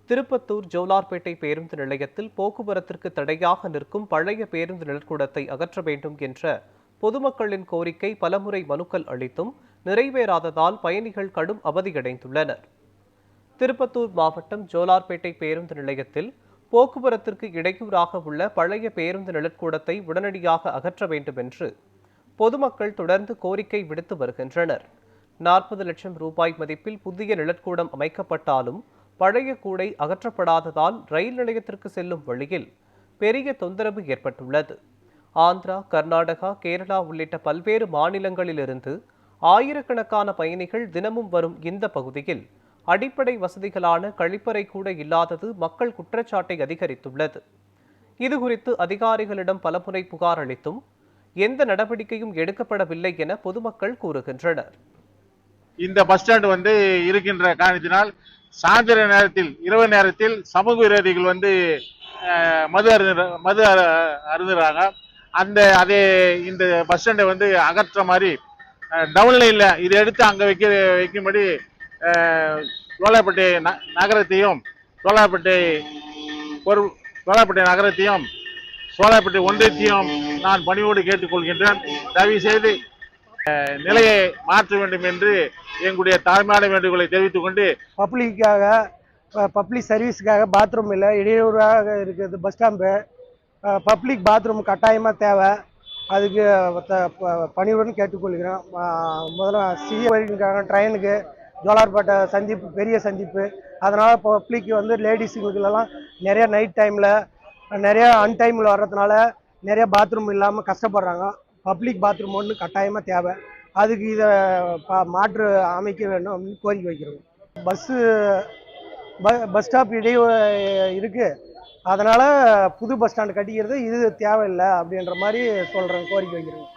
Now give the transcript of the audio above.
திருப்பத்தூர் ஜோலார்பேட்டை பேருந்து நிலையத்தில் போக்குவரத்திற்கு தடையாக நிற்கும் பழைய பேருந்து நிழற்குடத்தை அகற்ற வேண்டும் என்ற பொதுமக்களின் கோரிக்கை பலமுறை மனுக்கள் அளித்தும் நிறைவேறாததால் பயணிகள் கடும் அவதியடைந்துள்ளனர். திருப்பத்தூர் மாவட்டம் ஜோலார்பேட்டை பேருந்து நிலையத்தில் போக்குவரத்திற்கு இடையூறாக உள்ள பழைய பேருந்து நிழற்குடத்தை உடனடியாக அகற்ற வேண்டும் என்று பொதுமக்கள் தொடர்ந்து கோரிக்கை விடுத்து வருகின்றனர். 40 லட்சம் ரூபாய் மதிப்பில் புதிய நிழற்கூடம் அமைக்கப்பட்டாலும் பழைய கூடை அகற்றப்படாததால் ரயில் நிலையத்திற்கு செல்லும் வழியில் பெரிய தொந்தரவு ஏற்பட்டுள்ளது. ஆந்திரா, கர்நாடகா, கேரளா உள்ளிட்ட பல்வேறு மாநிலங்களிலிருந்து ஆயிரக்கணக்கான பயணிகள் தினமும் வரும் இந்த பகுதியில் அடிப்படை வசதிகளான கழிப்பறை கூட இல்லாதது மக்கள் குற்றச்சாட்டை அதிகரித்துள்ளது. இதுகுறித்து அதிகாரிகளிடம் பலமுறை புகார் அளித்தும் எந்த நடவடிக்கையும் எடுக்கப்படவில்லை என பொதுமக்கள் கூறுகின்றனர். இந்த பஸ் ஸ்டாண்ட் இருக்கின்ற காரணத்தினால் சாயந்தர நேரத்தில், இரவு நேரத்தில் சமூக விரோதிகள் மது அருந்துறாங்க. அதே இந்த பஸ் ஸ்டாண்டை அகற்ற மாதிரி டவுன் லைன்ல இதை எடுத்து அங்க வைக்கும்படி சோலார்பேட்டை நகரத்தையும் சோலார்பேட்டை ஒன்றியத்தையும் நான் பணிவோடு கேட்டுக்கொள்கின்றேன். தயவு செய்து நிலையை மாற்ற வேண்டும் என்று எங்களுடைய தாழ்மையான வேண்டுகோளை தெரிவித்துக் கொண்டு, பப்ளிக் சர்வீஸுக்காக பாத்ரூம் இல்லை, இடையூறாக இருக்குது. பஸ் ஸ்டாம்பு பப்ளிக் பாத்ரூம் கட்டாயமாக தேவை. அதுக்கு பணிவுடன் கேட்டுக்கொள்கிறோம். முதல்ல சிஎம் ட்ரெயினுக்கு ஜோலார்பேட்டை சந்திப்பு பெரிய சந்திப்பு, அதனால் பப்ளிக் லேடிஸுங்களுக்கெல்லாம் நிறைய நைட் டைமில் நிறைய அன்டைமில் வர்றதுனால நிறைய பாத்ரூம் இல்லாமல் கஷ்டப்படுறாங்க. பப்ளிக் பாத்ரூம் ஒன்று கட்டாயமாக தேவை. அதுக்கு இதை மாற்று அமைக்க வேண்டும் அப்படின்னு கோரிக்கை வைக்கிறோம். பஸ் ஸ்டாப் இடையே இருக்குது, அதனால் புது பஸ் ஸ்டாண்டு கட்டிக்கிறது இது தேவையில்லை அப்படின்ற மாதிரி சொல்கிறேன், கோரிக்கை வைக்கிறோம்.